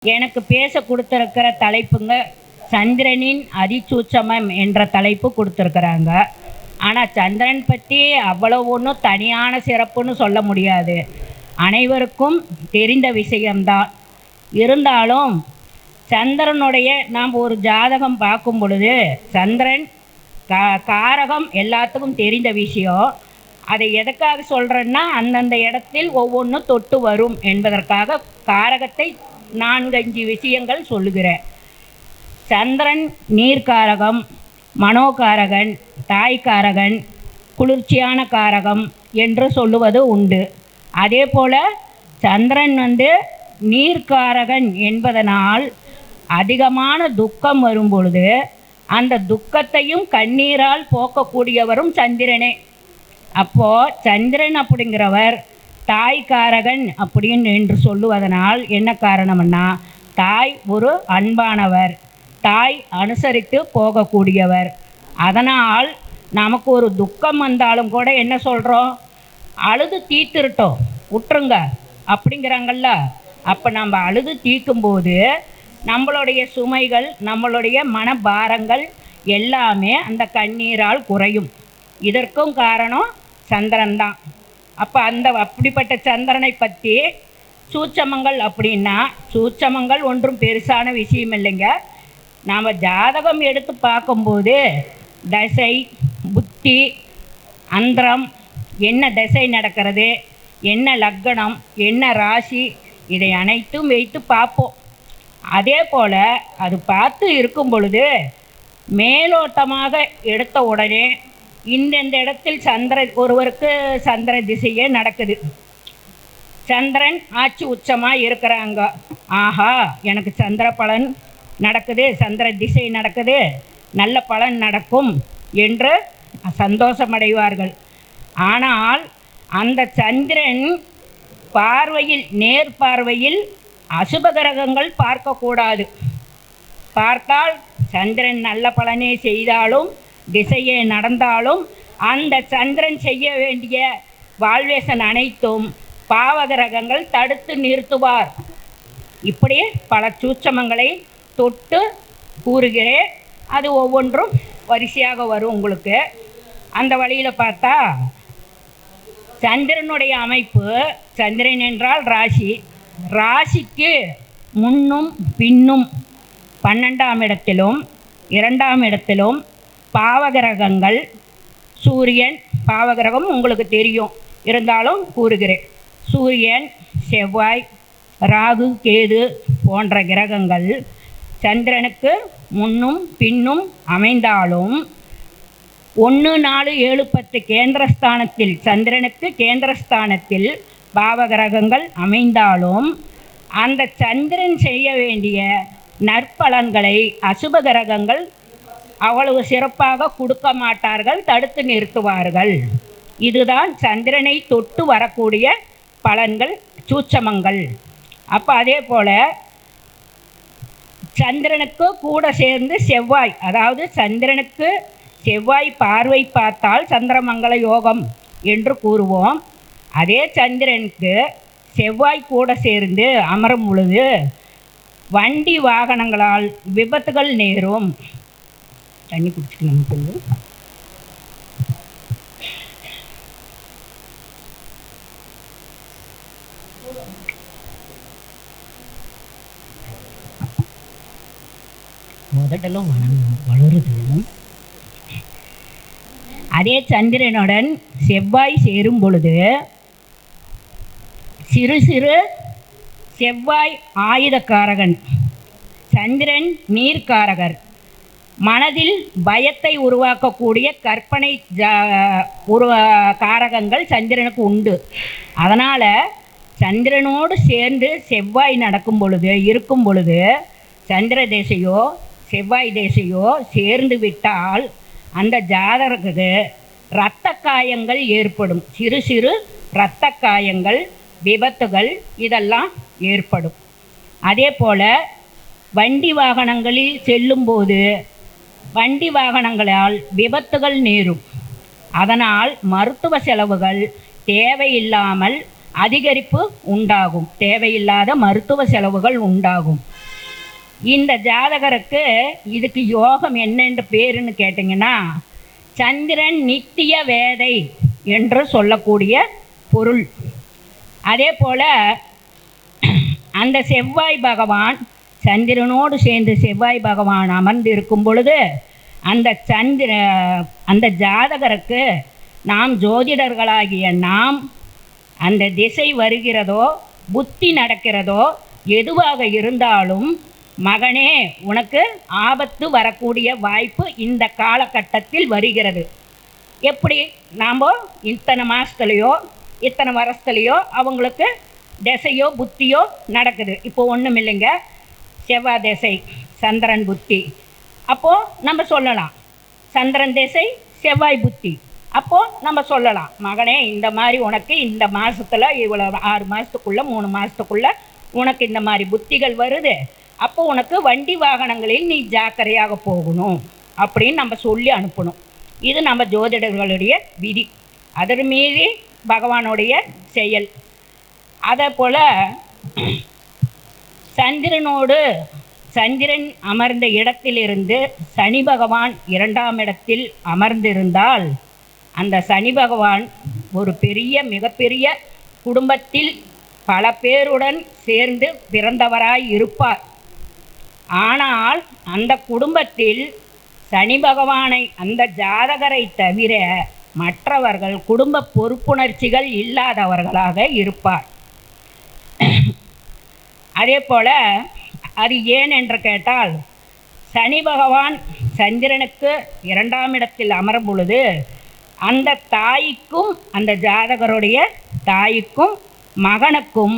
எனக்கு பேச கொடுத்துருக்கிற தலைப்புங்க சந்திரனின் அதிசூட்சமம் என்ற தலைப்பு கொடுத்துருக்குறாங்க. ஆனால் சந்திரன் பற்றி அவ்வளோ ஒன்றும் தனியான சிறப்புன்னு சொல்ல முடியாது, அனைவருக்கும் தெரிந்த விஷயம்தான். இருந்தாலும் சந்திரனுடைய நாம் ஒரு ஜாதகம் பார்க்கும் பொழுது சந்திரன் காரகம் எல்லாத்துக்கும் தெரிந்த விஷயம். அதை எதுக்காக சொல்கிறேன்னா, அந்தந்த இடத்தில் ஒவ்வொன்றும் தொட்டு வரும் என்பதற்காக காரகத்தை 4-5 விஷயங்கள் சொல்லுகிறேன். சந்திரன் நீர்காரகம், மனோகாரகன், தாய்காரகன், குளிர்ச்சியான காரகம் என்று சொல்லுவது உண்டு. அதே போல் சந்திரன் நீர்காரகன் என்பதனால் அதிகமான துக்கம் வரும் பொழுது அந்த துக்கத்தையும் கண்ணீரால் போக்கக்கூடியவரும் சந்திரனே. அப்போது சந்திரன் அப்படிங்கிறவர் தாய்காரகன் அப்படின்னு என்று சொல்லுவதனால் என்ன காரணம்னா, தாய் ஒரு அன்பானவர், தாய் அனுசரித்து போகக்கூடியவர். அதனால் நமக்கு ஒரு துக்கம் வந்தாலும் கூட என்ன சொல்கிறோம், அழுது தீர்த்துருட்டோம் விட்டுருங்க அப்படிங்கிறாங்கல்ல. அப்போ நம்ம அழுது தீர்க்கும்போது நம்மளுடைய சுமைகள், நம்மளுடைய மனபாரங்கள் எல்லாமே அந்த கண்ணீரால் குறையும். இதற்கும் காரணம் சந்திரன் தான். அப்போ அப்படிப்பட்ட சந்திரனை பற்றி சூட்சமங்கள் அப்படின்னா, சூட்சமங்கள் ஒன்றும் பெருசான விஷயம் இல்லைங்க. நாம் ஜாதகம் எடுத்து பார்க்கும்போது தசை, புத்தி, அந்தரம், என்ன தசை நடக்கிறது, என்ன லக்னம், என்ன ராசி, இதை அனைத்தும் வைத்து பார்ப்போம். அதே போல் அது பார்த்து இருக்கும் பொழுது மேலோட்டமாக எடுத்த உடனே இந்தந்த இடத்தில் ஒருவருக்கு சந்திர திசையே நடக்குது, சந்திரன் ஆட்சி உச்சமாக இருக்கிறாங்க, ஆஹா எனக்கு சந்திர பலன் நடக்குது, சந்திர திசை நடக்குது, நல்ல பலன் நடக்கும் என்று சந்தோஷமடைவார்கள். ஆனால் அந்த சந்திரன் பார்வையில், நேர் பார்வையில் அசுப கிரகங்கள் பார்க்கக்கூடாது. பார்த்தால் சந்திரன் நல்ல பலனே செய்தாலும் திசையே நடந்தாலும் அந்த சந்திரன் செய்ய வேண்டிய வால்வேஷன் அனைத்தும் பாவகிரகங்கள் தடுத்து நிறுத்துவார். இப்படி பல சூட்சமங்களை தொட்டு கூறுகிறேன். அது ஒவ்வொன்றும் வரிசையாக வரும் உங்களுக்கு. அந்த வழியில் பார்த்தா சந்திரனுடைய அமைப்பு, சந்திரன் என்றால் ராசி, ராசிக்கு முன்னும் பின்னும் 12ஆம் இடத்திலும் 2ஆம் இடத்திலும் பாவகிரகங்கள், சூரியன் பாவகிரகம் உங்களுக்கு தெரியும், இருந்தாலும் கூறுகிறேன். சூரியன், செவ்வாய், ராகு, கேது போன்ற கிரகங்கள் சந்திரனுக்கு முன்னும் பின்னும் அமைந்தாலும் 1, 4, 7, 10 கேந்திரஸ்தானத்தில், சந்திரனுக்கு கேந்திரஸ்தானத்தில் பாவகிரகங்கள் அமைந்தாலும் அந்த சந்திரன் செய்ய வேண்டிய நற்பலன்களை அசுப கிரகங்கள் அவ்வளவு சிறப்பாக கொடுக்க மாட்டார்கள், தடுத்து நிறுத்துவார்கள். இதுதான் சந்திரனை தொட்டு வரக்கூடிய பலன்கள், சூட்சமங்கள். அப்போ அதே போல் சந்திரனுக்கு கூட சேர்ந்து செவ்வாய், அதாவது சந்திரனுக்கு செவ்வாய் பார்வை பார்த்தால் சந்திரமங்கல யோகம் என்று கூறுவோம். அதே சந்திரனுக்கு செவ்வாய் கூட சேர்ந்து அமரும் பொழுது வண்டி வாகனங்களால் விபத்துகள் நேரும். தண்ணி குடிச்சுக்கணும் கொஞ்சம். முதட்டெல்லாம் வளருது. அதே சந்திரனுடன் செவ்வாய் சேரும் பொழுது சிறு சிறு செவ்வாய் ஆயுதக்காரகன், சந்திரன் நீர்காரகர், மனதில் பயத்தை உருவாக்கக்கூடிய கற்பனை காரகங்கள் சந்திரனுக்கு உண்டு. அதனால் சந்திரனோடு சேர்ந்து செவ்வாய் நடக்கும் பொழுது, இருக்கும் பொழுது, சந்திர தேசையோ செவ்வாய் தேசையோ சேர்ந்து விட்டால் அந்த ஜாதகருக்கு இரத்த காயங்கள் ஏற்படும். சிறு சிறு இரத்த காயங்கள், விபத்துகள் இதெல்லாம் ஏற்படும். அதே போல் வண்டி வாகனங்களில் செல்லும்போது வண்டி வாகனங்களால் விபத்துகள் நேரும். அதனால் மருத்துவ செலவுகள் தேவையில்லாமல் அதிகரிப்பு உண்டாகும், தேவையில்லாத மருத்துவ செலவுகள் உண்டாகும். இந்த ஜாதகருக்கு இதுக்கு யோகம் என்னென்று பேருன்னு கேட்டிங்கன்னா சந்திரன் நித்திய வேதை என்று சொல்லக்கூடிய பொருள். அதே போல் அந்த செவ்வாய் பகவான் சந்திரனோடு சேர்ந்து செவ்வாய் பகவான் அமர்ந்து இருக்கும் பொழுது அந்த ஜாதகருக்கு நாம் ஜோதிடர்களாகிய நாம் அந்த திசை வருகிறதோ புத்தி நடக்கிறதோ எதுவாக இருந்தாலும் மகனே உனக்கு ஆபத்து வரக்கூடிய வாய்ப்பு இந்த காலகட்டத்தில் வருகிறது. எப்படி நாம் இத்தனை மாதத்துலையோ இத்தனை வருஷத்துலையோ அவங்களுக்கு திசையோ புத்தியோ நடக்குது. இப்போ ஒன்றும் இல்லைங்க, செவ்வாய் திசை சந்திரன் புத்தி, அப்போது நம்ம சொல்லலாம் சந்திரன் திசை செவ்வாய் புத்தி. அப்போது நம்ம சொல்லலாம் மகனே இந்த மாதிரி உனக்கு இந்த மாதத்தில் இவ்வளோ 6 மாதத்துக்குள்ளே 3 மாதத்துக்குள்ளே உனக்கு இந்த மாதிரி புத்திகள் வருது, அப்போ உனக்கு வண்டி வாகனங்களில் நீ ஜாக்கிரதையாக போகணும் அப்படின்னு நம்ம சொல்லி அனுப்பணும். இது நம்ம ஜோதிடர்களுடைய விதி, அதன் மீறி பகவானுடைய செயல். அதே போல் சந்திரன் அமர்ந்த இடத்திலிருந்து சனி பகவான் 2ஆம் இடத்தில் அமர்ந்திருந்தால் அந்த சனி பகவான் ஒரு மிகப்பெரிய குடும்பத்தில் பல பேருடன் சேர்ந்து பிறந்தவராய் இருப்பார். ஆனால் அந்த குடும்பத்தில் சனி பகவானை அந்த ஜாதகரை தவிர மற்றவர்கள் குடும்ப பொறுப்புணர்ச்சிகள் இல்லாதவர்களாக இருப்பார். அதே போல் அது ஏன் என்று கேட்டால் சனி பகவான் சந்திரனுக்கு 2ஆம் இடத்தில் அமரும் பொழுது அந்த தாய்க்கும் அந்த ஜாதகருடைய தாய்க்கும் மகனுக்கும்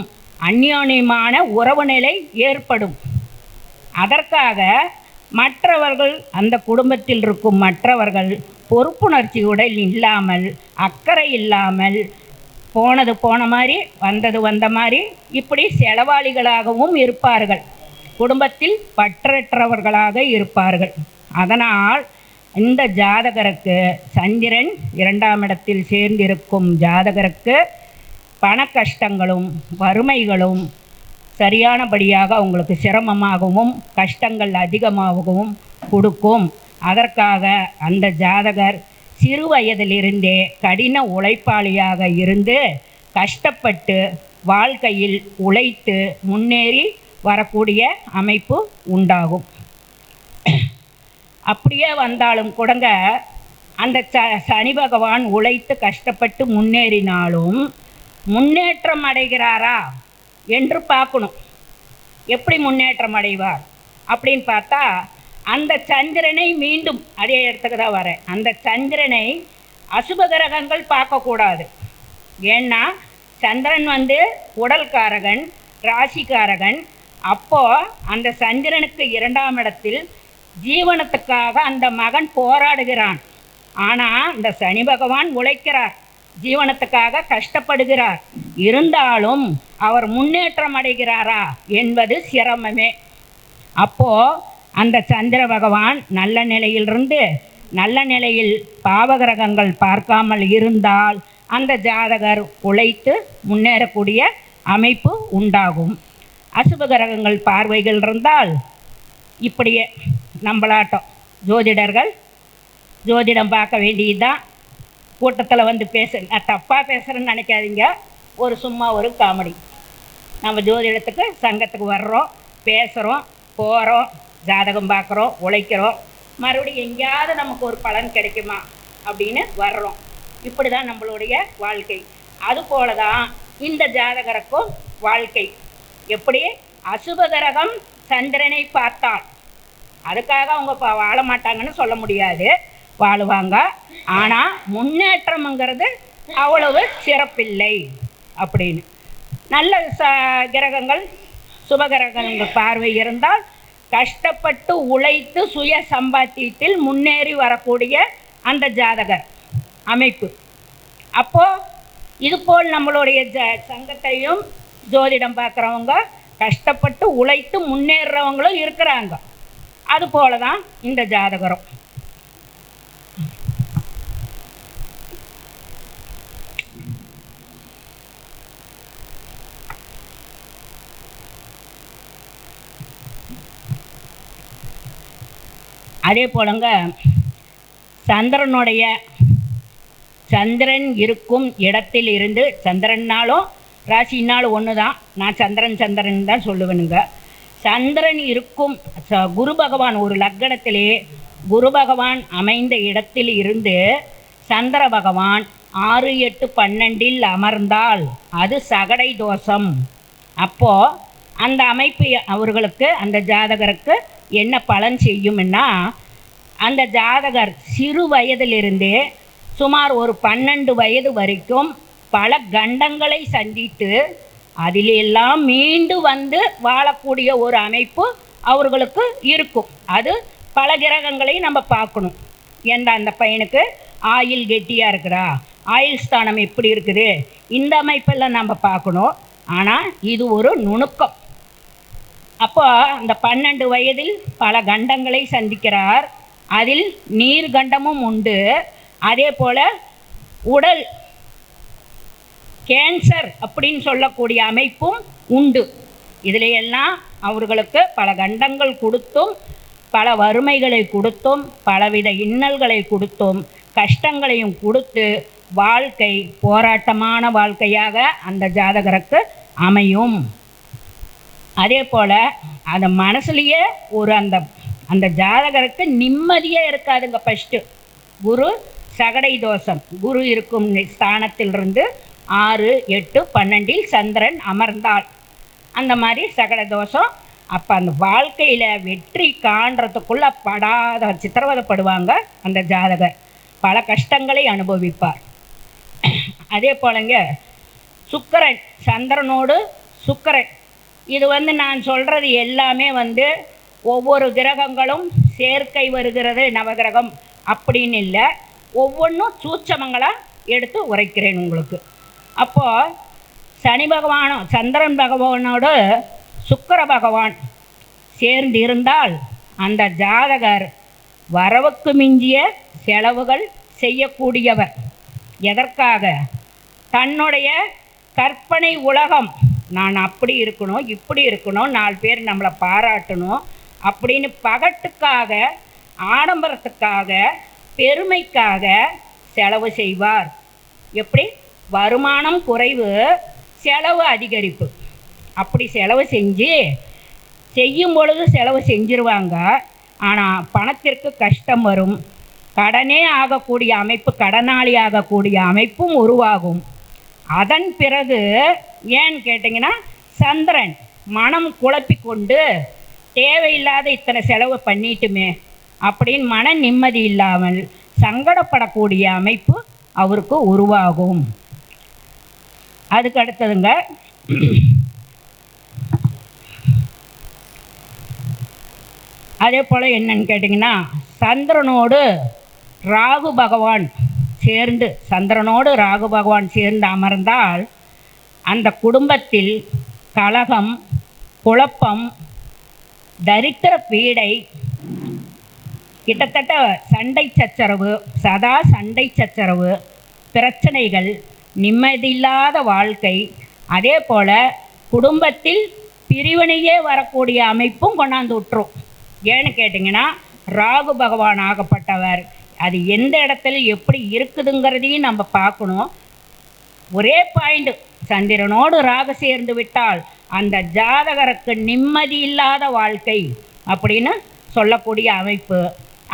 அந்யோன்யமான உறவு நிலை ஏற்படும். அதற்காக மற்றவர்கள் அந்த குடும்பத்தில் இருக்கும் மற்றவர்கள் பொறுப்புணர்ச்சியுடன் இல்லாமல் அக்கறை இல்லாமல் போனது போன மாதிரி வந்தது வந்த மாதிரி இப்படி செலவாளிகளாகவும் இருப்பார்கள், குடும்பத்தில் பற்றற்றவர்களாக இருப்பார்கள். அதனால் இந்த ஜாதகருக்கு சந்திரன் 2ஆம் இடத்தில் சேர்ந்திருக்கும் ஜாதகருக்கு பண கஷ்டங்களும் வறுமைகளும் சரியானபடியாக அவங்களுக்கு சிரமமாகவும் கஷ்டங்கள் அதிகமாகவும் கொடுக்கும். அதற்காக அந்த ஜாதகர் சிறு வயதிலிருந்தே கடின உழைப்பாளியாக இருந்து கஷ்டப்பட்டு வாழ்க்கையில் உழைத்து முன்னேறி வரக்கூடிய அமைப்பு உண்டாகும். அப்படியே வந்தாலும் கூடங்க அந்த சனி பகவான் உழைத்து கஷ்டப்பட்டு முன்னேறினாலும் முன்னேற்றம் அடைகிறாரா என்று பார்க்கணும். எப்படி முன்னேற்றம் அடைவார் அப்படின்னு பார்த்தா அந்த சந்திரனை மீண்டும் அதே இடத்துக்கு தான் வரேன். அந்த சந்திரனை அசுப கிரகங்கள் பார்க்கக்கூடாது. ஏன்னா சந்திரன் உடல்காரகன், ராசிக்காரகன். அப்போது அந்த சந்திரனுக்கு 2ஆம் இடத்தில் ஜீவனத்துக்காக அந்த மகன் போராடுகிறான். ஆனால் இந்த சனி பகவான் உழைக்கிறார், ஜீவனத்துக்காக கஷ்டப்படுகிறார். இருந்தாலும் அவர் முன்னேற்றம் அடைகிறாரா என்பது சிரமமே. அப்போது அந்த சந்திர பகவான் நல்ல நிலையிலிருந்து நல்ல நிலையில் பாவகிரகங்கள் பார்க்காமல் இருந்தால் அந்த ஜாதகர் உழைத்து முன்னேறக்கூடிய அமைப்பு உண்டாகும். அசுப கிரகங்கள் பார்வைகள் இருந்தால் இப்படியே நம்மளாட்டம் ஜோதிடர்கள் ஜோதிடம் பார்க்க வேண்டியதுதான். கூட்டத்தில் நான் தப்பாக பேசுகிறேன்னு நினைக்காதீங்க, சும்மா ஒரு காமெடி. நம்ம ஜோதிடத்துக்கு சங்கத்துக்கு வர்றோம், பேசுகிறோம், போகிறோம், ஜாதகம் பார்க்குறோம், உழைக்கிறோம், மறுபடியும் எங்கேயாவது நமக்கு ஒரு பலன் கிடைக்குமா அப்படின்னு வர்றோம். இப்படி தான் நம்மளுடைய வாழ்க்கை. அதுபோல தான் இந்த ஜாதகருக்கும் வாழ்க்கை. எப்படி அசுப கிரகம் சந்திரனை பார்த்தால் அதுக்காக அவங்க வாழ மாட்டாங்கன்னு சொல்ல முடியாது, வாழுவாங்க. ஆனால் முன்னேற்றம்ங்கிறது அவ்வளவு சிறப்பில்லை அப்படின்னு. நல்ல கிரகங்கள் சுபகிரகங்கள் பார்வை இருந்தால் கஷ்டப்பட்டு உழைத்து சுய சம்பாத்தியத்தில் முன்னேறி வரக்கூடிய அந்த ஜாதகர் அமைப்பு. அப்போது இதுபோல் நம்மளுடைய சங்கத்தையும் ஜோதிடம் பார்க்குறவங்க கஷ்டப்பட்டு உழைத்து முன்னேறவங்களும் இருக்கிறாங்க. அதுபோல தான் இந்த ஜாதகரும். அதே போலங்க சந்திரனுடைய சந்திரன் இருக்கும் இடத்தில் இருந்து சந்திரன்னாலும் ராசினாலும் ஒன்று தான். நான் சந்திரன் தான் சொல்லுவேனுங்க. சந்திரன் இருக்கும் குரு பகவான் ஒரு லக்னத்திலே குரு பகவான் அமைந்த இடத்தில் இருந்து சந்திர பகவான் 6, 8, 12 அமர்ந்தால் அது சகடை தோஷம். அப்போது அந்த அமைப்பு அவர்களுக்கு அந்த ஜாதகருக்கு என்ன பலன் செய்யும்னா, அந்த ஜாதகர் சிறு வயதிலிருந்தே சுமார் ஒரு 12 வயது வரைக்கும் பல கண்டங்களை சந்தித்து அதிலெல்லாம் மீண்டு வந்து வாழக்கூடிய ஒரு அமைப்பு அவர்களுக்கு இருக்கும். அது பல கிரகங்களை நம்ம பார்க்கணும். எந்த அந்த பையனுக்கு ஆயில் கெட்டியாக இருக்குதா, ஆயில் ஸ்தானம் எப்படி இருக்குது, இந்த அமைப்பெல்லாம் நம்ம பார்க்கணும். ஆனால் இது ஒரு நுணுக்கம். அப்போ அந்த 12 வயதில் பல கண்டங்களை சந்திக்கிறார். அதில் நீர் கண்டமும் உண்டு. அதே போல் உடல் கேன்சர் அப்படின்னு சொல்லக்கூடிய அமைப்பும் உண்டு. இதிலையெல்லாம் அவர்களுக்கு பல கண்டங்கள் கொடுத்தும் பல வறுமைகளை கொடுத்தும் பலவித இன்னல்களை கொடுத்தும் கஷ்டங்களையும் கொடுத்து வாழ்க்கை போராட்டமான வாழ்க்கையாக அந்த ஜாதகருக்கு அமையும். அதே போல் அந்த மனசுலேயே ஒரு அந்த ஜாதகருக்கு நிம்மதியே இருக்காதுங்க. ஃபஸ்ட்டு குரு சகடை தோஷம். குரு இருக்கும் ஸ்தானத்திலிருந்து 6, 8, 12 சந்திரன் அமர்ந்தாள். அந்த மாதிரி சகட தோஷம். அப்போ அந்த வாழ்க்கையில் வெற்றி காண்றதுக்குள்ளே படாத சித்திரவதைப்படுவாங்க அந்த ஜாதகர். பல கஷ்டங்களை அனுபவிப்பார். அதே போலங்க சுக்கிரன், சந்திரனோடு சுக்கிரன். இது நான் சொல்கிறது எல்லாமே ஒவ்வொரு கிரகங்களும் சேர்க்கை வருகிறது நவகிரகம் அப்படின்னு இல்லை, ஒவ்வொன்றும் சூட்சமங்களாக எடுத்து உரைக்கிறேன் உங்களுக்கு. அப்போது சனி பகவானும் சந்திரன் பகவானோடு சுக்கிர பகவான் சேர்ந்து இருந்தால் அந்த ஜாதகர் வரவுக்கு மிஞ்சிய செலவுகள் செய்யக்கூடியவர். எதற்காக? தன்னுடைய கற்பனை உலகம், நான் அப்படி இருக்கணும் இப்படி இருக்கணும், 4 பேர் நம்மளை பாராட்டணும் அப்படின்னு பகட்டுக்காக ஆடம்பரத்துக்காக பெருமைக்காக செலவு செய்வார். எப்படி? வருமானம் குறைவு, செலவு அதிகரிப்பு. அப்படி செலவு செய்யும் பொழுது செலவு செஞ்சிருவாங்க. ஆனால் பணத்திற்கு கஷ்டம் வரும். கடனே ஆகக்கூடிய அமைப்பு, கடனாளி ஆகக்கூடிய அமைப்பும் உருவாகும். அதன் பிறகு ஏன்னு கேட்டிங்கன்னா சந்திரன் மனம் குழப்பி கொண்டு தேவையில்லாத இத்தனை செலவு பண்ணிட்டுமே அப்படின்னு மன நிம்மதி இல்லாமல் சங்கடப்படக்கூடிய அமைப்பு அவருக்கு உருவாகும். அதுக்கு அடுத்ததுங்க அதே போல் என்னன்னு கேட்டிங்கன்னா சந்திரனோடு ராகு பகவான் சேர்ந்து அமர்ந்தால் அந்த குடும்பத்தில் கலகம், குழப்பம், தரித்திர பீடை, கிட்டத்தட்ட சண்டை சச்சரவு, பிரச்சனைகள், நிம்மதியில்லாத வாழ்க்கை, அதே போல் குடும்பத்தில் பிரிவினையே வரக்கூடிய அமைப்பும் கொண்டாந்து விட்டுரும். ஏன்னு கேட்டிங்கன்னா ராகு பகவான் ஆகப்பட்டவர் அது எந்த இடத்துல எப்படி இருக்குதுங்கிறதையும் நம்ம பார்க்கணும். ஒரே பாயிண்ட், சந்திரனோடு ராகு சேர்ந்து விட்டால் அந்த ஜாதகருக்கு நிம்மதி இல்லாத வாழ்க்கை அப்படின்னு சொல்லக்கூடிய அமைப்பு.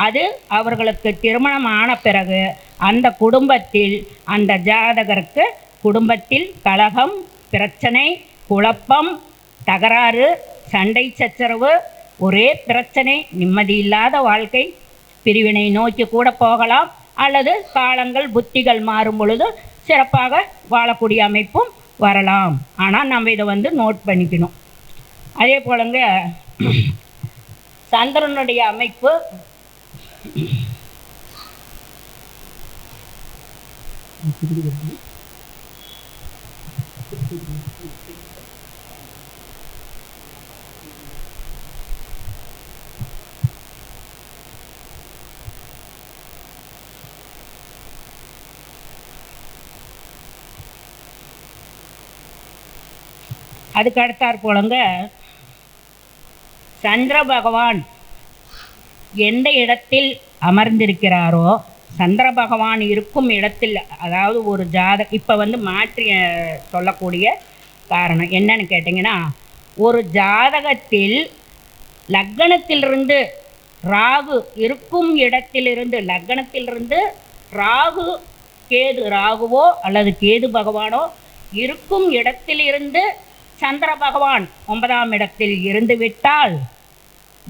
அது அவர்களுக்கு திருமணம் ஆன பிறகு அந்த குடும்பத்தில் அந்த ஜாதகருக்கு குடும்பத்தில் கலகம், பிரச்சனை, குழப்பம், தகராறு, சண்டை சச்சரவு, ஒரே பிரச்சனை, நிம்மதி இல்லாத வாழ்க்கை, பிரிவினை நோக்கி கூட போகலாம். அல்லது காலங்கள் புத்திகள் மாறும் பொழுது சிறப்பாக வாழக்கூடிய அமைப்பும் வரலாம். ஆனால் நம்ம இதை நோட் பண்ணிக்கணும். அதே போலங்க சந்திரனுடைய அமைப்பு அதுக்கு அடுத்தாற் போலங்க சந்திர பகவான் எந்த இடத்தில் அமர்ந்திருக்கிறாரோ சந்திர பகவான் இருக்கும் இடத்தில், அதாவது ஒரு இப்போ மாற்றி சொல்லக்கூடிய காரணம் என்னன்னு கேட்டிங்கன்னா, ஒரு ஜாதகத்தில் லக்னத்திலிருந்து ராகு இருக்கும் இடத்திலிருந்து, லக்னத்திலிருந்து ராகு கேது, ராகுவோ அல்லது கேது பகவானோ இருக்கும் இடத்திலிருந்து சந்திர பகவான் 9ஆம் இடத்தில் இருந்து விட்டால்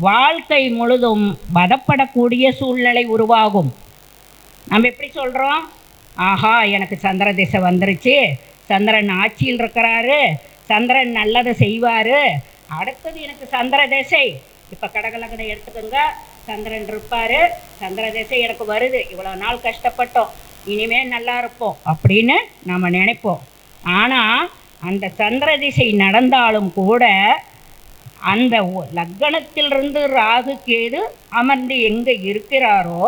வாழ்க்கை முழுதும் வதப்படக்கூடிய சூழ்நிலை உருவாகும். நம்ம எப்படி சொல்கிறோம், ஆஹா எனக்கு சந்திர திசை வந்துருச்சு, சந்திரன் ஆட்சியில் இருக்கிறாரு, சந்திரன் நல்லதை செய்வார், அடுத்தது எனக்கு சந்திர திசை, இப்போ கடகலகனை எடுத்துக்கோங்க, சந்திரன் இருப்பார், சந்திர திசை எனக்கு வருது, இவ்வளோ நாள் கஷ்டப்பட்டோம், இனிமேல் நல்லா இருப்போம் அப்படின்னு நம்ம நினைப்போம். ஆனால் அந்த சந்திர திசை நடந்தாலும் கூட அந்த லக்னத்திலிருந்து ராகு கேது அமர்ந்து எங்கே இருக்கிறாரோ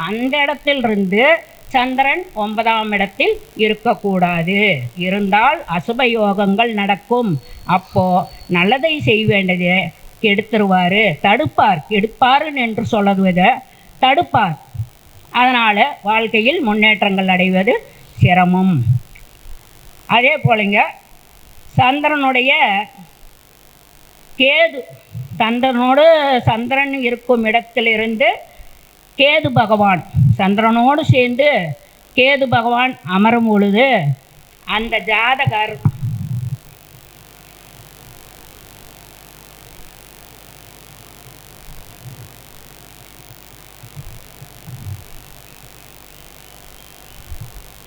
அந்த இடத்திலிருந்து சந்திரன் 9ஆம் இடத்தில் இருக்கக்கூடாது. இருந்தால் அசுப யோகங்கள் நடக்கும். அப்போது நல்லதை செய்ய வேண்டியது கெடுத்துருவார், தடுப்பார். கெடுப்பாருன்னு என்று சொல்லுவதை தடுப்பார். அதனால் வாழ்க்கையில் முன்னேற்றங்கள் அடைவது சிரமம். அதே போலங்க சந்திரனுடைய கேது, சந்திரன் இருக்கும் இடத்திலிருந்து கேது பகவான், சந்திரனோடு சேர்ந்து கேது பகவான் அமரும் பொழுது அந்த ஜாதகர்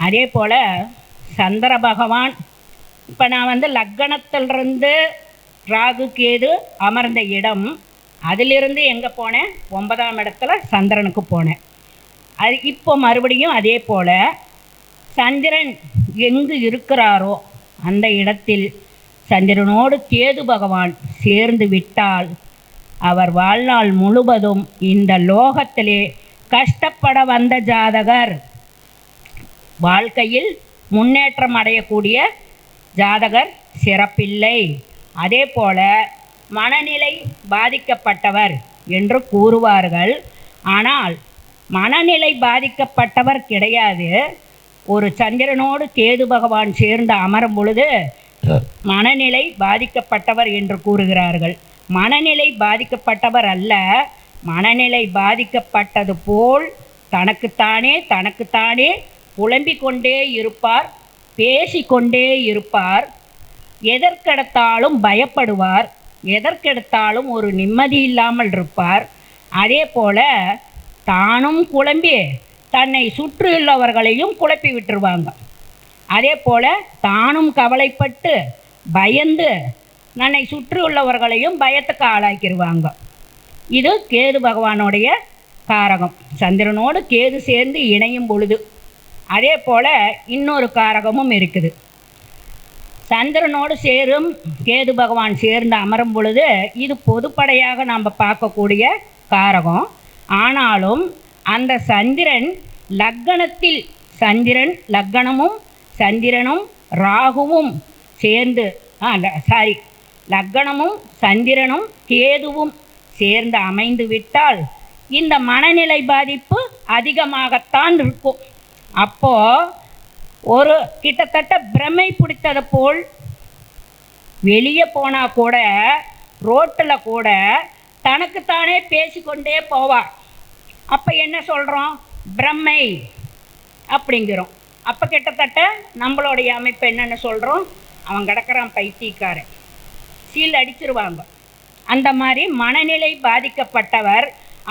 அதே போல் சந்திர பகவான், இப்போ நான் லக்னத்திலிருந்து ராகு கேது அமர்ந்த இடம், அதிலிருந்து எங்கே போனேன், 9ஆம் இடத்துல சந்திரனுக்கு போனேன். அது இப்போ மறுபடியும் அதே போல் சந்திரன் எங்கு இருக்கிறாரோ அந்த இடத்தில் சந்திரனோடு கேது பகவான் சேர்ந்து விட்டால் அவர் வாழ்நாள் முழுவதும் இந்த லோகத்திலே கஷ்டப்பட வந்த ஜாதகர், வாழ்க்கையில் முன்னேற்றம் அடையக்கூடிய ஜாதகர் சிறப்பில்லை. அதே போல் மனநிலை பாதிக்கப்பட்டவர் என்று கூறுவார்கள். ஆனால் மனநிலை பாதிக்கப்பட்டவர் கிடையாது. ஒரு சந்திரனோடு கேது பகவான் சேர்ந்து அமரும் பொழுது மனநிலை பாதிக்கப்பட்டவர் என்று கூறுகிறார்கள். மனநிலை பாதிக்கப்பட்டவர் அல்ல, மனநிலை பாதிக்கப்பட்டது போல் தனக்குத்தானே புலம்பிக் கொண்டே இருப்பார், பேசிக்கொண்டே இருப்பார், எதற்கெடுத்தாலும் பயப்படுவார், எதற்கெடுத்தாலும் ஒரு நிம்மதி இல்லாமல் இருப்பார். அதே போல் தானும் குழம்பி தன்னை சுற்றியுள்ளவர்களையும் குழப்பி விட்டுருவாங்க. அதே போல் தானும் கவலைப்பட்டு பயந்து தன்னை சுற்றியுள்ளவர்களையும் பயத்துக்கு ஆளாக்கிடுவாங்க. இது கேது பகவானுடைய காரகம். சந்திரனோடு கேது சேர்ந்து இணையும் பொழுது அதே போல் இன்னொரு காரகமும் இருக்குது. சந்திரனோடு சேரும் கேது பகவான் சேர்ந்து அமரும் பொழுது இது பொதுப்படையாக நாம் பார்க்கக்கூடிய காரகம். ஆனாலும் அந்த சந்திரன் லக்னத்தில், லக்னமும் சந்திரனும் ராகுவும் சேர்ந்து லக்னமும் சந்திரனும் கேதுவும் சேர்ந்து அமைந்து விட்டால் இந்த மனநிலை பாதிப்பு அதிகமாகத்தான் இருக்கும். அப்போது ஒரு கிட்டத்தட்ட பிரமை பிடித்தது போல் வெளியே போனால் கூட ரோட்டில் கூட தனக்குத்தானே பேசிக்கொண்டே போவார். அப்போ என்ன சொல்கிறோம், பிரம்மை அப்படிங்கிறோம். அப்போ கிட்டத்தட்ட நம்மளுடைய அமைப்பு என்னென்னு சொல்கிறோம், அவன் கிடக்கிறான் பைத்தியக்காரன், சீல் அடிச்சிருவாங்க. அந்த மாதிரி மனநிலை பாதிக்கப்பட்டவர்.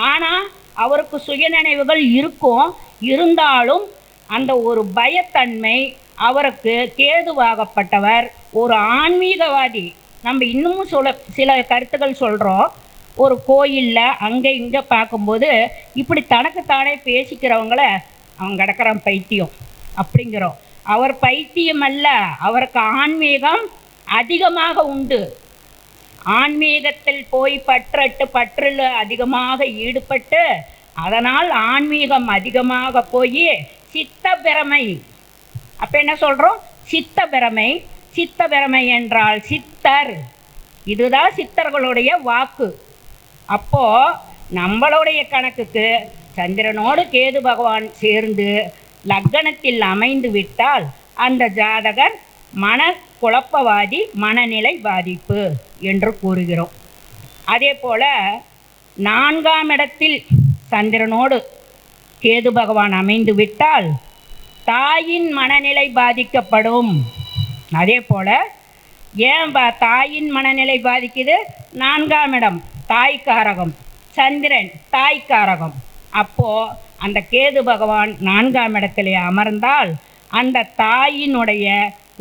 ஆனால் அவருக்கு சுயநினைவுகள் இருக்கும், இருந்தாலும் அந்த ஒரு பயத்தன்மை அவருக்கு கேதுவாகப்பட்டவர் ஒரு ஆன்மீகவாதி. நம்ம இன்னமும் சில கருத்துக்கள் சொல்கிறோம். ஒரு கோயிலில் அங்கே இங்கே பார்க்கும்போது இப்படி தனக்குத்தானே பேசிக்கிறவங்கள அவன் கிடக்கிறான் பைத்தியம் அப்படிங்கிறோம். அவர் பைத்தியம் அல்ல, அவருக்கு ஆன்மீகம் அதிகமாக உண்டு. ஆன்மீகத்தில் போய் பற்றில் அதிகமாக ஈடுபட்டு அதனால் ஆன்மீகம் அதிகமாக போய் சித்த பிரமை. அப்போ என்ன சொல்கிறோம், சித்த பிரமை. சித்த பிரமை என்றால் சித்தர், இதுதான் சித்தர்களுடைய வாக்கு. அப்போது நம்மளுடைய கணக்குக்கு சந்திரனோடு கேது பகவான் சேர்ந்து லக்னத்தில் அமைந்து விட்டால் அந்த ஜாதகர் மன குழப்பவாதி, மனநிலை பாதிப்பு என்று கூறுகிறோம். அதே போல் 4ஆம் இடத்தில் சந்திரனோடு கேது பகவான் அமைந்து விட்டால் தாயின் மனநிலை பாதிக்கப்படும். அதே போல் ஏன் தாயின் மனநிலை பாதிக்குது? 4ஆம் இடம் தாய்க்காரகம், சந்திரன் தாய்க்காரகம். அப்போது அந்த கேது பகவான் 4ஆம் இடத்திலே அமர்ந்தால் அந்த தாயினுடைய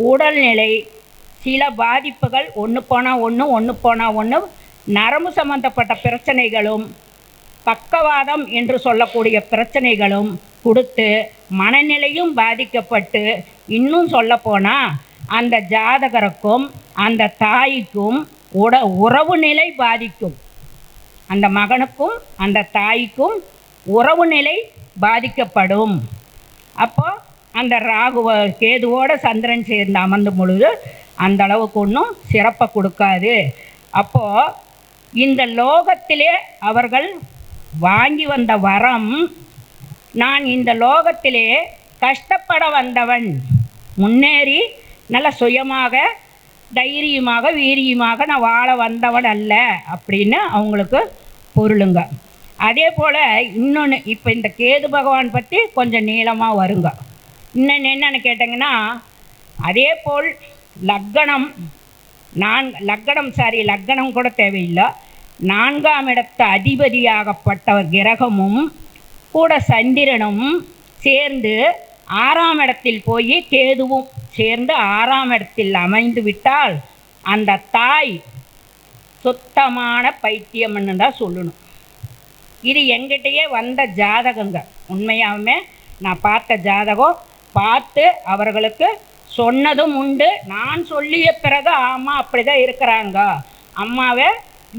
உடல்நிலை சில பாதிப்புகள் ஒன்று போனால் ஒன்று நரம்பு சம்பந்தப்பட்ட பிரச்சனைகளும் பக்கவாதம் என்று சொல்லக்கூடிய பிரச்சனைகளும் கொடுத்து மனநிலையும் பாதிக்கப்பட்டு, இன்னும் சொல்லப்போனால் அந்த ஜாதகருக்கும் அந்த தாய்க்கும் உறவு நிலை பாதிக்கும். அந்த மகனுக்கும் அந்த தாய்க்கும் உறவு நிலை பாதிக்கப்படும். அப்போ அந்த கேதுவோட சந்திரன் சேர்ந்து அமர்ந்தும் பொழுது அந்த அளவுக்கு ஒன்றும் சிறப்பை கொடுக்காது. அப்போது இந்த லோகத்திலே அவர்கள் வாங்கி வந்த வரம், நான் இந்த லோகத்திலே கஷ்டப்பட வந்தவன், முன்னேறி நல்ல சுயமாக தைரியமாக வீரியமாக நான் வாழ வந்தவன் அல்ல அப்படின்னு அவங்களுக்கு பொருளுங்க. அதே போல் இன்னொன்று, இப்போ இந்த கேது பகவான் பற்றி கொஞ்சம் நீளமாக வருங்க. இன்னொன்று என்னென்னு கேட்டிங்கன்னா, அதே போல் லக்கணம் கூட தேவையில்லை, 4ஆம் இடத்து அதிபதியாகப்பட்ட கிரகமும் கூட சந்திரனும் சேர்ந்து 6ஆம் இடத்தில் போய் கேதுவும் சேர்ந்து 6ஆம் இடத்தில் அமைந்து விட்டால் அந்த தாய் சுத்தமான பைத்தியம்னு தான் சொல்லணும். இது எங்கிட்டயே வந்த ஜாதகங்க. உண்மையாகவே நான் பார்த்த ஜாதகம், பார்த்து அவர்களுக்கு சொன்னதும் உண்டு. நான் சொல்லிய பிறகு ஆமாம் அப்படி தான் இருக்கிறாங்க, அம்மாவை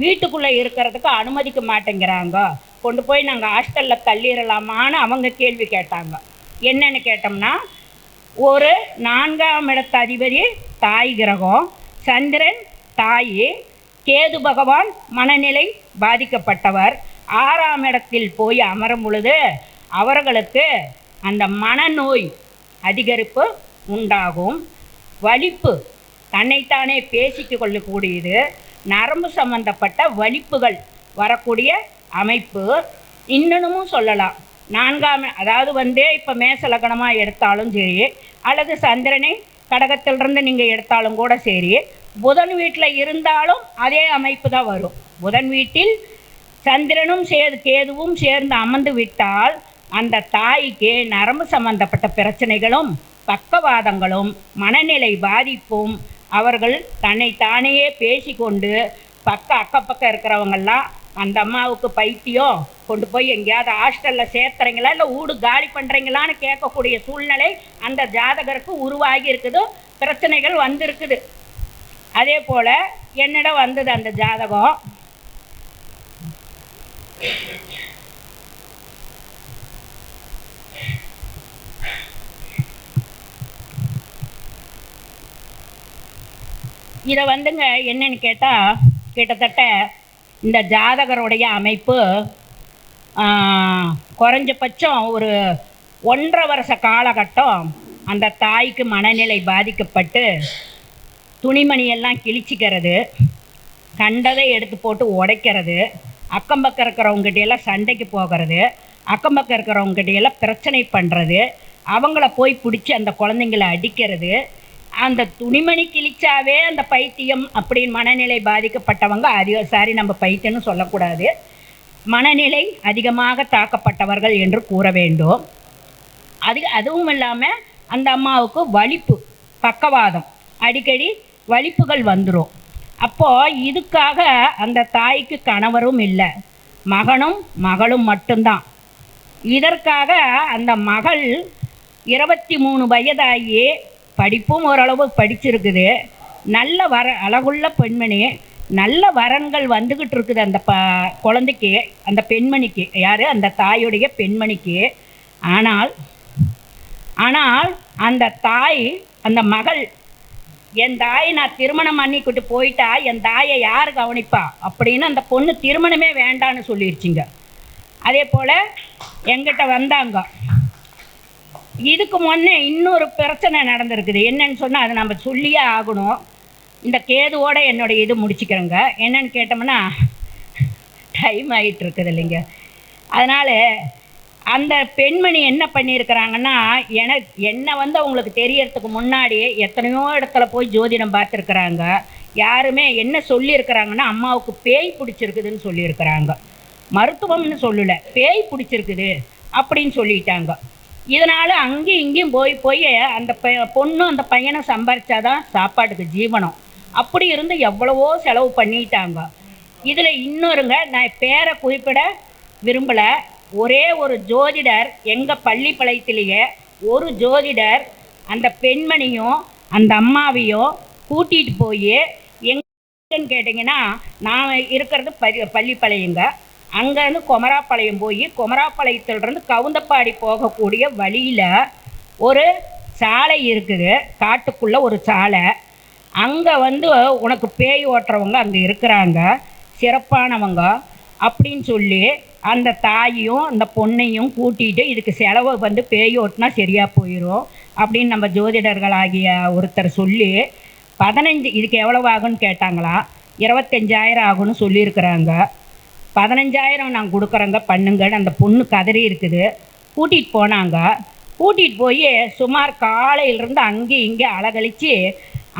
வீட்டுக்குள்ளே இருக்கிறதுக்கு அனுமதிக்க மாட்டேங்கிறாங்க, கொண்டு போய் நாங்கள் ஹாஸ்டலில் தள்ளிடலாமான்னு அவங்க கேள்வி கேட்டாங்க. என்னென்னு கேட்டோம்னா, ஒரு 4ஆம் இடத்து அதிபதி தாய் கிரகம், சந்திரன் தாய், கேது பகவான் மனநிலை பாதிக்கப்பட்டவர் 6ஆம் இடத்தில் போய் அமரும் பொழுது அவர்களுக்கு அந்த மனநோய் அதிகரிப்பு உண்டாகும். வலிப்பு, தன்னைத்தானே பேசிக்க கொள்ளக்கூடியது, நரம்பு சம்பந்தப்பட்ட வலிப்புகள் வரக்கூடிய அமைப்பு. இன்னொன்னும் சொல்லலாம், 4ஆம் அதாவது இப்போ மேச லக்னமாக எடுத்தாலும் சரி, அல்லது சந்திரனை கடகத்திலிருந்து நீங்கள் எடுத்தாலும் கூட சரி, புதன் வீட்டில் இருந்தாலும் அதே அமைப்பு தான் வரும். புதன் வீட்டில் சந்திரனும் கேதுவும் சேர்ந்து அமர்ந்து விட்டால் அந்த தாய்க்கு நரம்பு சம்பந்தப்பட்ட பிரச்சனைகளும் பக்கவாதங்களும் மனநிலை பாதிப்பும், அவர்கள் தன்னைத்தானே பேசிக்கொண்டு அக்கப்பக்கம் இருக்கிறவங்கெல்லாம் அந்த அம்மாவுக்கு பைத்தியம், கொண்டு போய் எங்கேயாவது ஹாஸ்டலில் சேர்த்துறீங்களா இல்லை வீடு காலி பண்ணுறீங்களான்னு கேட்கக்கூடிய சூழ்நிலை அந்த ஜாதகருக்கு உருவாகி இருக்குது, பிரச்சனைகள் வந்திருக்குது. அதே போல் என்னிடம் வந்தது அந்த ஜாதகம். இதை என்னன்னு கேட்டால், கிட்டத்தட்ட இந்த ஜாதகருடைய அமைப்பு குறைஞ்சபட்சம் ஒரு 1.5 வருஷ காலகட்டம் அந்த தாய்க்கு மனநிலை பாதிக்கப்பட்டு துணிமணியெல்லாம் கிழிச்சிக்கிறது, கண்டதை எடுத்து போட்டு உடைக்கிறது, அக்கம்பக்கம் இருக்கிறவங்ககிட்டையெல்லாம் சண்டைக்கு போகிறது, அக்கம்பக்கம் இருக்கிறவங்ககிட்டையெல்லாம் பிரச்சனை பண்ணுறது, அவங்கள போய் பிடிச்சி அந்த குழந்தைங்களை அடிக்கிறது. அந்த துணிமணி கிழிச்சாவே அந்த பைத்தியம் அப்படின்னு மனநிலை பாதிக்கப்பட்டவங்க சாரி நம்ம பைத்தியம்னு சொல்லக்கூடாது, மனநிலை அதிகமாக தாக்கப்பட்டவர்கள் என்று கூற வேண்டும். அதுவும் இல்லாமல் அந்த அம்மாவுக்கு வலிப்பு, பக்கவாதம், அடிக்கடி வலிப்புகள் வந்துடும். அப்போது இதுக்காக அந்த தாய்க்கு கணவரும் இல்லை, மகளும் மட்டும்தான். இதற்காக அந்த மகள் 23 வயதாகி படிப்பும் ஓரளவு படிச்சிருக்குது, நல்ல அழகுள்ள பெண்மணி, நல்ல வரன்கள் வந்துக்கிட்டு இருக்குது அந்த குழந்தைக்கு, அந்த பெண்மணிக்கு, யார் அந்த தாயுடைய பெண்மணிக்கு. ஆனால் அந்த தாய், அந்த மகள், என் தாயை நான் திருமணம் பண்ணிக்கிட்டு போயிட்டா என் தாயை யார் கவனிப்பா அப்படின்னு அந்த பொண்ணு திருமணமே வேண்டான்னு சொல்லிடுச்சிங்க. அதே போல் எங்கிட்ட வந்தாங்க. இதுக்கு முன்னே இன்னொரு பிரச்சனை நடந்திருக்குது. என்னன்னு சொன்னால் அது நம்ம சொல்லியே ஆகணும். இந்த கேதுவோடு என்னுடைய இது முடிச்சுக்கிறேங்க. என்னன்னு கேட்டோம்னா டைம் ஆகிட்டு இருக்குது இல்லைங்க. அதனால் அந்த பெண்மணி என்ன பண்ணியிருக்கிறாங்கன்னா, என்னை வந்து அவங்களுக்கு தெரியறதுக்கு முன்னாடி எத்தனையோ இடத்துல போய் ஜோதிடம் பார்த்துருக்குறாங்க. யாருமே என்ன சொல்லியிருக்கிறாங்கன்னா, அம்மாவுக்கு பேய் பிடிச்சிருக்குதுன்னு சொல்லியிருக்கிறாங்க. மருத்துவம்னு சொல்லலை, பேய் பிடிச்சிருக்குது அப்படின்னு சொல்லிட்டாங்க. இதனால் அங்கேயும் இங்கேயும் போய் போய் அந்த பொண்ணும் அந்த பையனை சம்பாரிச்சாதான் சாப்பாட்டுக்கு ஜீவனம். அப்படி இருந்து எவ்வளவோ செலவு பண்ணிட்டாங்க. இதில் இன்னொருங்க, நான் பேரை குறிப்பிட விரும்பலை, ஒரே ஒரு ஜோதிடர் எங்கள் பள்ளிப்பாளையத்திலேயே ஒரு ஜோதிடர் அந்த பெண்மணியும் அந்த அம்மாவையும் கூட்டிகிட்டு போய் எங்கன்னு கேட்டிங்கன்னா, நான் இருக்கிறது பள்ளிப்பாளையங்க. அங்கேருந்து குமராப்பாளையம் போய் குமராப்பாளையத்திலிருந்து கவுந்தப்பாடி போகக்கூடிய வழியில் ஒரு சாலை இருக்குது, காட்டுக்குள்ளே ஒரு சாலை. அங்கே வந்து உனக்கு பேய் ஓட்டுறவங்க அங்கே இருக்கிறாங்க, சிறப்பானவங்க அப்படின்னு சொல்லி அந்த தாயையும் அந்த பொண்ணையும் கூட்டிகிட்டு இதுக்கு செலவை வந்து பேய் ஓட்டினா சரியாக போயிடும் அப்படின்னு நம்ம ஜோதிடர்களாகிய ஒருத்தர் சொல்லி 15 இதுக்கு எவ்வளவு ஆகுன்னு கேட்டாங்களா. 25,000 ஆகுன்னு சொல்லியிருக்கிறாங்க. 15,000 நான் கொடுக்குறேங்க பண்ணுங்கன்னு அந்த பொண்ணு கதறி இருக்குது. கூட்டிகிட்டு போனாங்க. கூட்டிகிட்டு போய் சுமார் காலையிலேருந்து அங்கே இங்கே அலகழித்து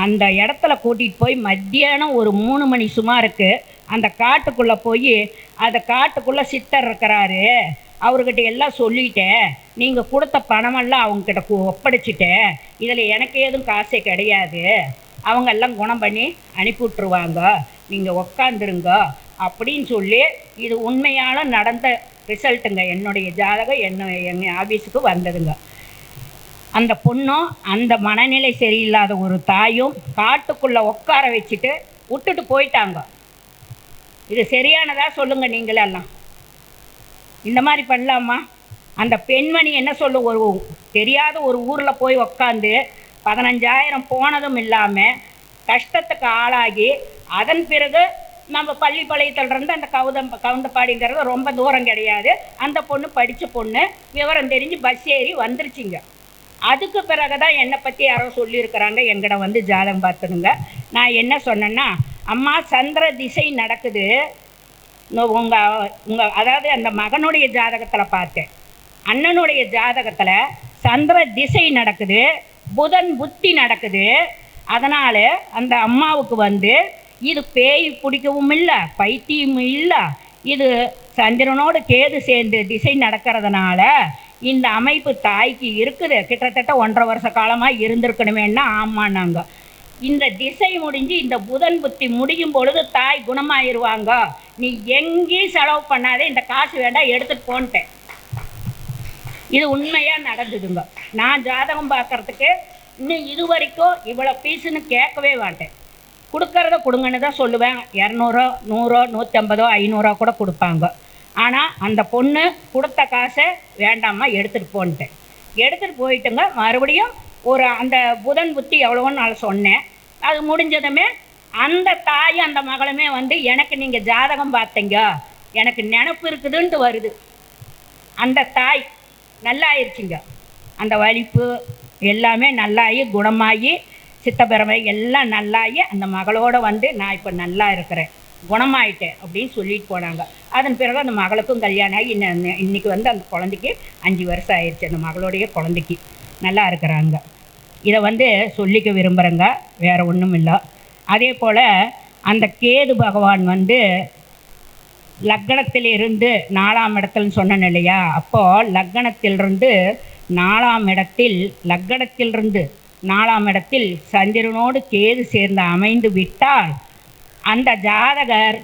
அந்த இடத்துல கூட்டிகிட்டு போய் மத்தியானம் ஒரு 3 மணி சுமாருக்கு அந்த காட்டுக்குள்ளே போய் அந்த காட்டுக்குள்ளே சித்தர் இருக்கிறாரு, அவர்கிட்ட எல்லாம் சொல்லிட்டேன், நீங்கள் கொடுத்த பணமெல்லாம் அவங்கக்கிட்ட ஒப்படைச்சிட்டேன், இதில் எனக்கு எதுவும் காசே கிடையாது, அவங்கெல்லாம் குணம் பண்ணி அனுப்பி விட்ருவாங்க, நீங்கள் உக்காந்துருங்க அப்படின்னு சொல்லி இது உண்மையான நடந்த ரிசல்ட்டுங்க. என்னுடைய ஜாதகம் எங்கள் ஆஃபீஸுக்கு வந்ததுங்க. அந்த பொண்ணும் அந்த மனநிலை சரியில்லாத ஒரு தாயும் காட்டுக்குள்ளே உட்கார வச்சுட்டு விட்டுட்டு போயிட்டாங்க. இது சரியானதா சொல்லுங்கள் நீங்களெல்லாம்? இந்த மாதிரி பண்ணலாமா? அந்த பெண்மணி என்ன சொல்லும், ஒரு தெரியாத ஒரு ஊரில் போய் உக்காந்து 15,000 போனதும் இல்லாமல் கஷ்டத்துக்கு ஆளாகி அதன் பிறகு நம்ம பள்ளிப்பாளையத்திலிருந்து அந்த கவுந்தப்பாடிங்கிறது ரொம்ப தூரம் கிடையாது. அந்த பொண்ணு படித்த பொண்ணு, விவரம் தெரிஞ்சு பஸ் ஏறி வந்துருச்சுங்க. அதுக்கு பிறகு தான் என்னை பற்றி யாரோ சொல்லியிருக்கிறாங்க, எங்கிட்ட வந்து ஜாதகம் பார்த்துடுங்க. நான் என்ன சொன்னேன்னா, அம்மா சந்திர திசை நடக்குது, உங்கள் அதாவது அந்த மகனுடைய ஜாதகத்தில் பார்த்தேன், அண்ணனுடைய ஜாதகத்தில் சந்திர திசை நடக்குது, புதன் புத்தி நடக்குது. அதனால் அந்த அம்மாவுக்கு வந்து இது பேய் பிடிக்கவும் இல்லை, பைத்தியமும் இல்லை, இது சந்திரனோடு கேது சேர்ந்து திசை நடக்கிறதுனால இந்த அமைப்பு தாய்க்கு இருக்குது. கிட்டத்தட்ட 1.5 வருஷ காலமாக இருந்திருக்கணுமேன்னா ஆமான்னாங்க. இந்த திசை முடிஞ்சு இந்த புதன் புத்தி முடியும் பொழுது தாய் குணமாயிருவாங்க, நீ எங்கேயும் செலவு பண்ணாதே, இந்த காசு வேண்டாம் எடுத்துகிட்டு போன்ட்டேன். இது உண்மையாக நடந்ததுங்க. நான் ஜாதகம் பார்க்குறதுக்கு இன்னும் இது வரைக்கும் இவ்வளோ ஃபீஸுன்னு கேட்கவே மாட்டேன். கொடுக்கறத கொடுங்கன்னு தான் சொல்லுவேன். 200, 100, 150, 500 கூட கொடுப்பாங்க. ஆனால் அந்த பொண்ணு கொடுத்த காசை வேண்டாமா எடுத்துகிட்டு போன்ட்டேன். எடுத்துகிட்டு போயிட்டுங்க. மறுபடியும் ஒரு அந்த புதன் புத்தி எவ்வளோன்னு நான் சொன்னேன். அது முடிஞ்சதுமே அந்த தாய் அந்த மகளுமே வந்து எனக்கு நீங்கள் ஜாதகம் பார்த்தீங்க, எனக்கு நினப்பு இருக்குதுன்ட்டு வருது. அந்த தாய் நல்லாயிருச்சுங்க. அந்த வலிப்பு எல்லாமே நல்லாகி குணமாகி சித்தப்பிறமை எல்லாம் நல்லாகி அந்த மகளோடு வந்து நான் இப்போ நல்லா இருக்கிறேன், குணமாயிட்டேன் அப்படின்னு சொல்லிட்டு போனாங்க. அதன் பிறகு அந்த மகளுக்கும் கல்யாணம் ஆகி இன்றைக்கி வந்து அந்த குழந்தைக்கு 5 வருஷம் ஆயிடுச்சு. அந்த மகளுடைய குழந்தைக்கு நல்லா இருக்கிறாங்க. இதை வந்து சொல்லிக்க விரும்புகிறேங்க, வேறு ஒன்றும் இல்லை. அதே போல் அந்த கேது பகவான் வந்து லக்னத்திலிருந்து 4ஆம் இடத்துலன்னு சொன்னேன் இல்லையா, அப்போது லக்னத்திலிருந்து 4ஆம் இடத்தில், லக்னத்திலிருந்து 4ஆம் இடத்தில் சந்திரனோடு கேது சேர்ந்து அமைந்து விட்டால் அந்த ஜாதகர்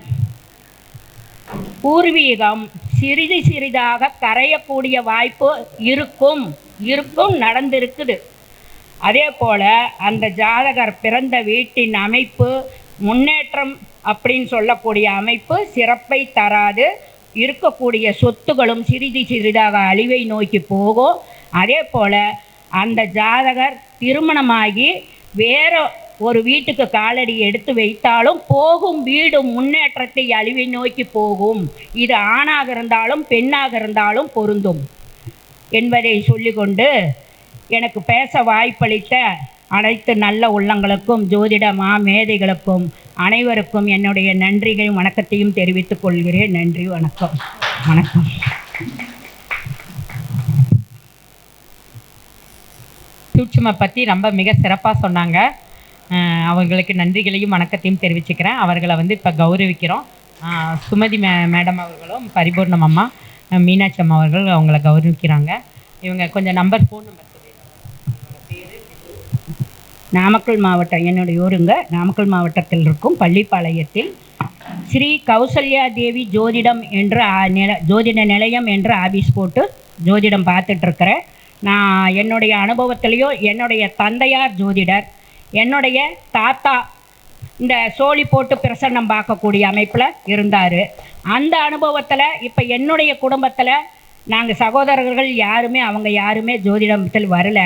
பூர்வீகம் சிறிது சிறிதாக கரையக்கூடிய வாய்ப்பு இருக்கும் நடந்திருக்குது. அதே போல் அந்த ஜாதகர் பிறந்த வீட்டின் அமைப்பு முன்னேற்றம் அப்படின்னு சொல்லக்கூடிய அமைப்பு சிறப்பை தராது. இருக்கக்கூடிய சொத்துகளும் சிறிது சிறிதாக அழிவை நோக்கி போகும். அதே போல் அந்த ஜாதகர் திருமணமாகி வேறு ஒரு வீட்டுக்கு காலடி எடுத்து வைத்தாலும் போகும் வீடு முன்னேற்றத்தை அழிவை நோக்கி போகும். இது ஆணாக இருந்தாலும் பெண்ணாக இருந்தாலும் பொருந்தும் என்பதை சொல்லிக்கொண்டு எனக்கு பேச வாய்ப்பளித்த அனைத்து நல்ல உள்ளங்களுக்கும் ஜோதிட மேதைகளுக்கும் அனைவருக்கும் என்னுடைய நன்றிகளையும் வணக்கத்தையும் தெரிவித்துக் கொள்கிறேன். நன்றி, வணக்கம். வணக்கம். சூட்சுமை பற்றி ரொம்ப மிக சிறப்பாக சொன்னாங்க. அவர்களுக்கு நன்றிகளையும் வணக்கத்தையும் தெரிவிச்சுக்கிறேன். அவர்களை இப்போ கௌரவிக்கிறோம். சுமதி மேடம் அவர்களும் பரிபூர்ணம் அம்மா, மீனாட்சி அம்மா அவர்கள் அவங்கள கௌரவிக்கிறாங்க. இவங்க கொஞ்சம் ஃபோன் நம்பர் நாமக்கல் மாவட்டம், என்னுடைய ஊருங்க நாமக்கல் மாவட்டத்தில் இருக்கும் பள்ளிப்பாளையத்தில் ஸ்ரீ கௌசல்யா தேவி ஜோதிடம் என்ற ஜோதிட நிலையம் என்ற ஆபீஸ் போட்டு ஜோதிடம் பார்த்துட்ருக்கிறேன். நான் என்னுடைய அனுபவத்திலையோ, என்னுடைய தந்தையார் ஜோதிடர், என்னுடைய தாத்தா இந்த சோழி போட்டு பிரசன்னம் பார்க்கக்கூடிய அமைப்பில் இருந்தார். அந்த அனுபவத்தில் இப்போ என்னுடைய குடும்பத்தில் நாங்கள் சகோதரர்கள் அவங்க யாருமே ஜோதிடத்தில் வரல.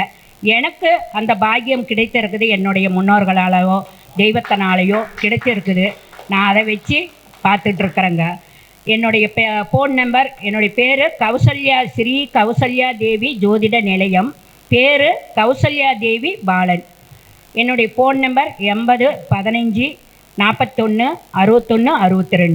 எனக்கு அந்த பாக்கியம் கிடைத்திருக்குது, என்னுடைய முன்னோர்களாலேயோ தெய்வத்தினாலேயோ கிடைச்சிருக்குது. நான் அதை வச்சு பார்த்துட்ருக்குறேங்க. என்னுடைய ஃபோன் நம்பர், என்னுடைய பேர் கௌசல்யா, ஸ்ரீ கௌசல்யா தேவி ஜோதிட நிலையம், பேர் கௌசல்யா தேவி பாலன். என்னுடைய ஃபோன் நம்பர் 80 15 41 61 62.